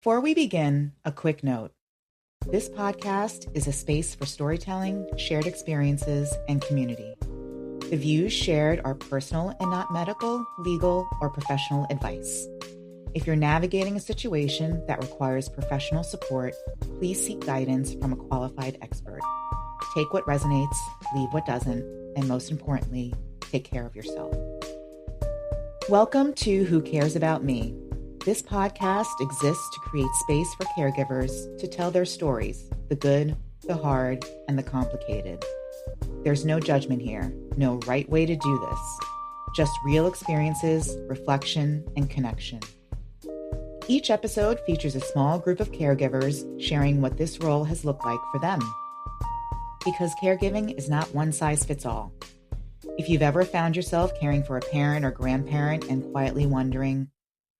Before we begin, a quick note. This podcast is a space for storytelling, shared experiences, and community. The views shared are personal and not medical, legal, or professional advice. If you're navigating a situation that requires professional support, please seek guidance from a qualified expert. Take what resonates, leave what doesn't, and most importantly, take care of yourself. Welcome to Who Cares About Me? This podcast exists to create space for caregivers to tell their stories, the good, the hard, and the complicated. There's no judgment here, no right way to do this, just real experiences, reflection, and connection. Each episode features a small group of caregivers sharing what this role has looked like for them. Because caregiving is not one size fits all. If you've ever found yourself caring for a parent or grandparent and quietly wondering,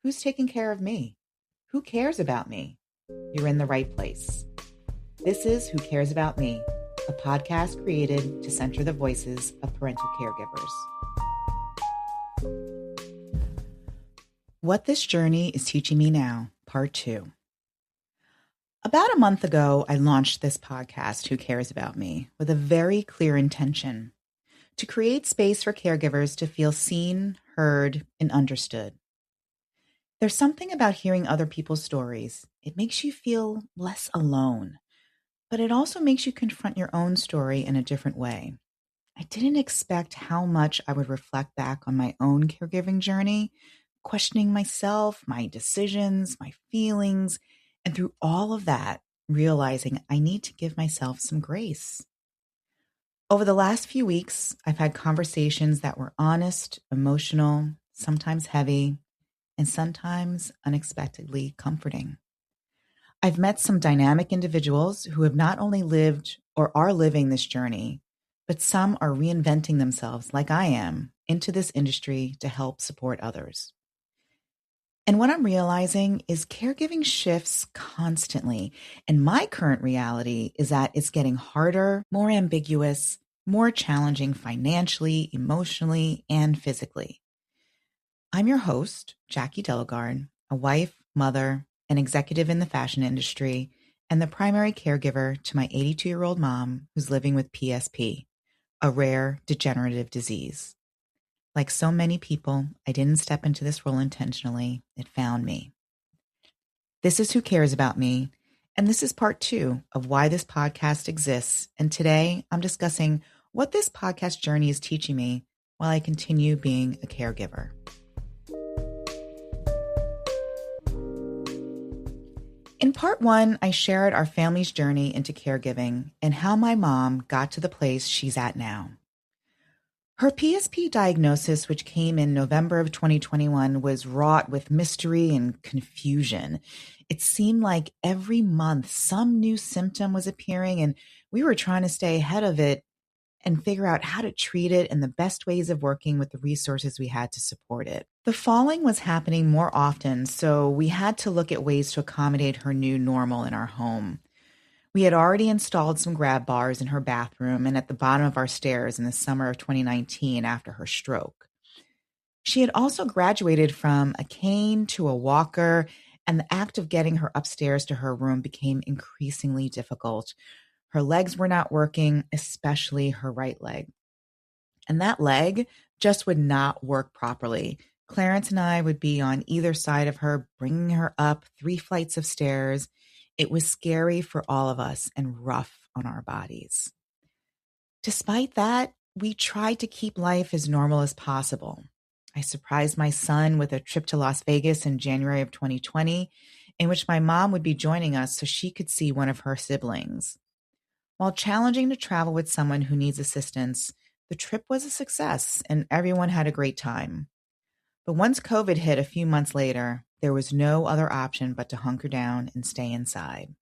who's taking care of me? Who cares about me? You're in the right place. This is Who Cares About Me, a podcast created to center the voices of parental caregivers. What this journey is teaching me now, part 2. About a month ago, I launched this podcast, Who Cares About Me, with a very clear intention: to create space for caregivers to feel seen, heard, and understood. There's something about hearing other people's stories. It makes you feel less alone, but it also makes you confront your own story in a different way. I didn't expect how much I would reflect back on my own caregiving journey, questioning myself, my decisions, my feelings, and through all of that, realizing I need to give myself some grace. Over the last few weeks, I've had conversations that were honest, emotional, sometimes heavy, and sometimes unexpectedly comforting. I've met some dynamic individuals who have not only lived or are living this journey, but some are reinventing themselves like I am into this industry to help support others. And what I'm realizing is caregiving shifts constantly. And my current reality is that it's getting harder, more ambiguous, more challenging financially, emotionally, and physically. I'm your host, Jackee de Lagarde, a wife, mother, an executive in the fashion industry, and the primary caregiver to my 82-year-old mom who's living with PSP, a rare degenerative disease. Like so many people, I didn't step into this role intentionally. It found me. This is Who Cares About Me, and this is part 2 of why this podcast exists. And today I'm discussing what this podcast journey is teaching me while I continue being a caregiver. In part 1, I shared our family's journey into caregiving and how my mom got to the place she's at now. Her PSP diagnosis, which came in November of 2021, was wrought with mystery and confusion. It seemed like every month some new symptom was appearing, and we were trying to stay ahead of it and figure out how to treat it and the best ways of working with the resources we had to support it. The falling was happening more often, so we had to look at ways to accommodate her new normal in our home. We had already installed some grab bars in her bathroom and at the bottom of our stairs in the summer of 2019 after her stroke. She had also graduated from a cane to a walker, and the act of getting her upstairs to her room became increasingly difficult. Her legs were not working, especially her right leg. And that leg just would not work properly. Clarence and I would be on either side of her, bringing her up 3 flights of stairs. It was scary for all of us and rough on our bodies. Despite that, we tried to keep life as normal as possible. I surprised my son with a trip to Las Vegas in January of 2020, in which my mom would be joining us so she could see one of her siblings. While challenging to travel with someone who needs assistance, the trip was a success and everyone had a great time. But once COVID hit a few months later, there was no other option but to hunker down and stay inside.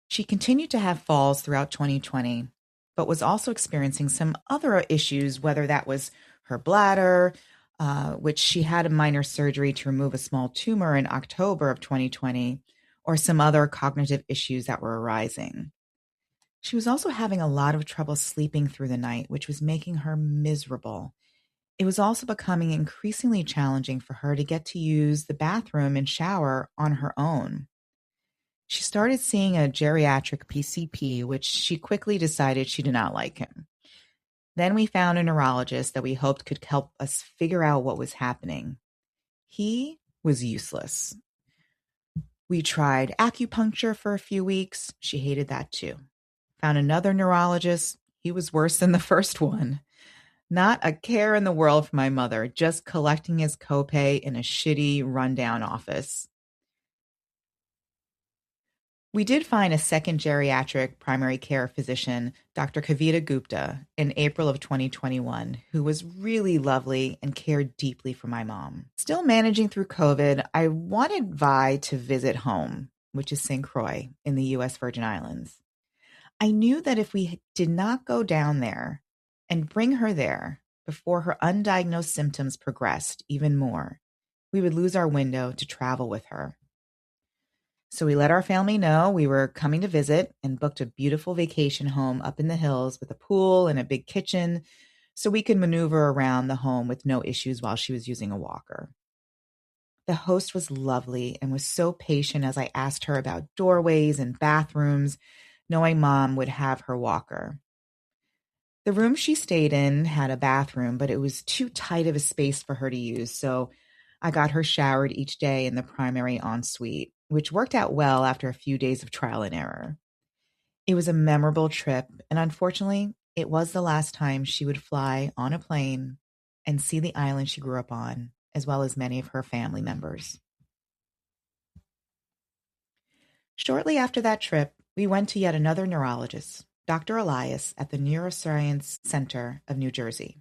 She continued to have falls throughout 2020, but was also experiencing some other issues, whether that was her bladder, which she had a minor surgery to remove a small tumor in October of 2020, or some other cognitive issues that were arising. She was also having a lot of trouble sleeping through the night, which was making her miserable. It was also becoming increasingly challenging for her to get to use the bathroom and shower on her own. She started seeing a geriatric PCP, which she quickly decided she did not like him. Then we found a neurologist that we hoped could help us figure out what was happening. He was useless. We tried acupuncture for a few weeks. She hated that too. Found another neurologist. He was worse than the first one. Not a care in the world for my mother, just collecting his copay in a shitty, rundown office. We did find a second geriatric primary care physician, Dr. Kavita Gupta, in April of 2021, who was really lovely and cared deeply for my mom. Still managing through COVID, I wanted Vi to visit home, which is St. Croix in the U.S. Virgin Islands. I knew that if we did not go down there and bring her there before her undiagnosed symptoms progressed even more, we would lose our window to travel with her. So we let our family know we were coming to visit and booked a beautiful vacation home up in the hills with a pool and a big kitchen so we could maneuver around the home with no issues while she was using a walker. The host was lovely and was so patient as I asked her about doorways and bathrooms, knowing Mom would have her walker. The room she stayed in had a bathroom, but it was too tight of a space for her to use, so I got her showered each day in the primary ensuite, which worked out well after a few days of trial and error. It was a memorable trip, and unfortunately, it was the last time she would fly on a plane and see the island she grew up on, as well as many of her family members. Shortly after that trip, we went to yet another neurologist, Dr. Elias, at the Neuroscience Center of New Jersey.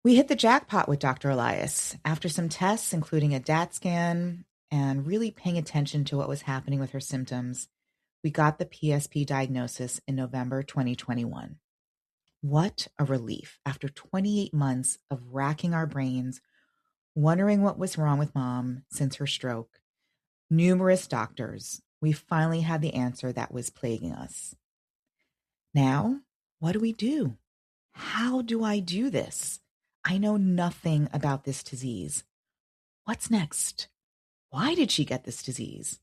We hit the jackpot with Dr. Elias. After some tests, including a DAT scan and really paying attention to what was happening with her symptoms, we got the PSP diagnosis in November 2021. What a relief after 28 months of racking our brains, wondering what was wrong with Mom since her stroke. Numerous doctors, we finally had the answer that was plaguing us. Now, what do we do? How do I do this? I know nothing about this disease. What's next? Why did she get this disease?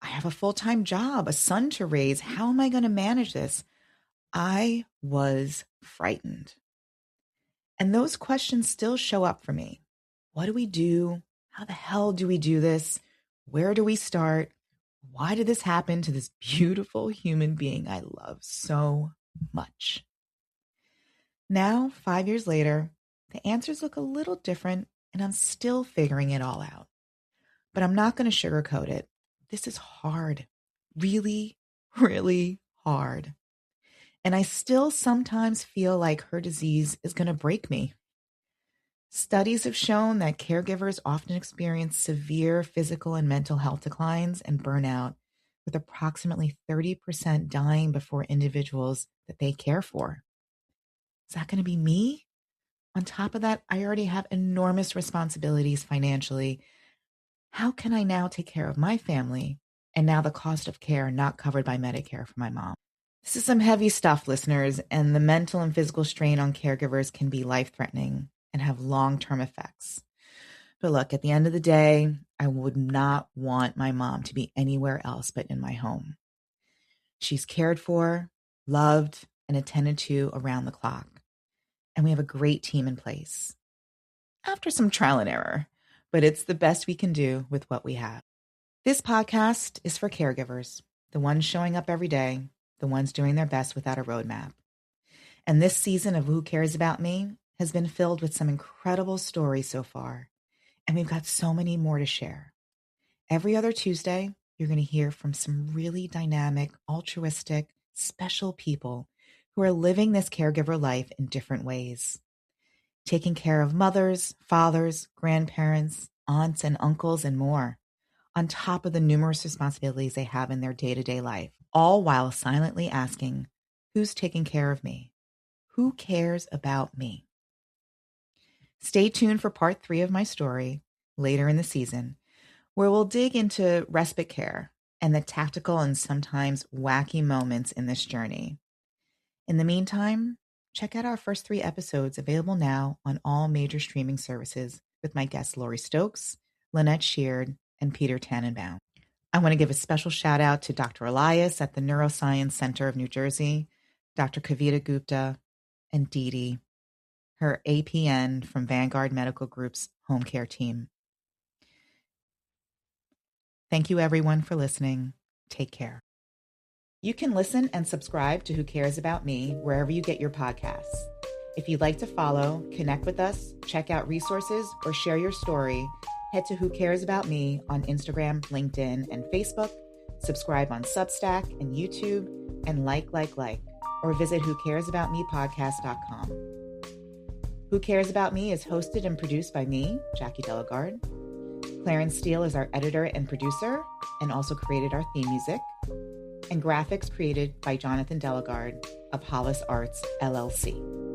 I have a full-time job, a son to raise. How am I going to manage this? I was frightened. And those questions still show up for me. What do we do? How the hell do we do this? Where do we start? Why did this happen to this beautiful human being I love so much? Now, 5 years later, the answers look a little different, and I'm still figuring it all out. But I'm not going to sugarcoat it. This is hard. Really, really hard. And I still sometimes feel like her disease is going to break me. Studies have shown that caregivers often experience severe physical and mental health declines and burnout, with approximately 30% dying before individuals that they care for. Is that going to be me? On top of that, I already have enormous responsibilities financially. How can I now take care of my family and now the cost of care not covered by Medicare for my mom? This is some heavy stuff, listeners, and the mental and physical strain on caregivers can be life-threatening and have long-term effects. But look, at the end of the day, I would not want my mom to be anywhere else but in my home. She's cared for, loved, and attended to around the clock. And we have a great team in place. After some trial and error, but it's the best we can do with what we have. This podcast is for caregivers, the ones showing up every day, the ones doing their best without a roadmap. And this season of Who Cares About Me has been filled with some incredible stories so far, and we've got so many more to share. Every other Tuesday, you're going to hear from some really dynamic, altruistic, special people who are living this caregiver life in different ways. Taking care of mothers, fathers, grandparents, aunts and uncles, and more, on top of the numerous responsibilities they have in their day-to-day life, all while silently asking, who's taking care of me? Who cares about me? Stay tuned for part 3 of my story later in the season, where we'll dig into respite care and the tactical and sometimes wacky moments in this journey. In the meantime, check out our first 3 episodes available now on all major streaming services with my guests Laurie Stokes, Lynette Sheard, and Peter Tannenbaum. I want to give a special shout out to Dr. Elias at the Neuroscience Center of New Jersey, Dr. Kavita Gupta, and Dee Dee, her APN from Vanguard Medical Group's home care team. Thank you everyone for listening. Take care. You can listen and subscribe to Who Cares About Me wherever you get your podcasts. If you'd like to follow, connect with us, check out resources, or share your story, head to Who Cares About Me on Instagram, LinkedIn, and Facebook, subscribe on Substack and YouTube, and like, or visit whocaresaboutmepodcast.com. Who Cares About Me is hosted and produced by me, Jackee de Lagarde. Clarence Steele is our editor and producer, and also created our theme music, and graphics created by Jonathan de Lagarde of Hollis Arts, LLC.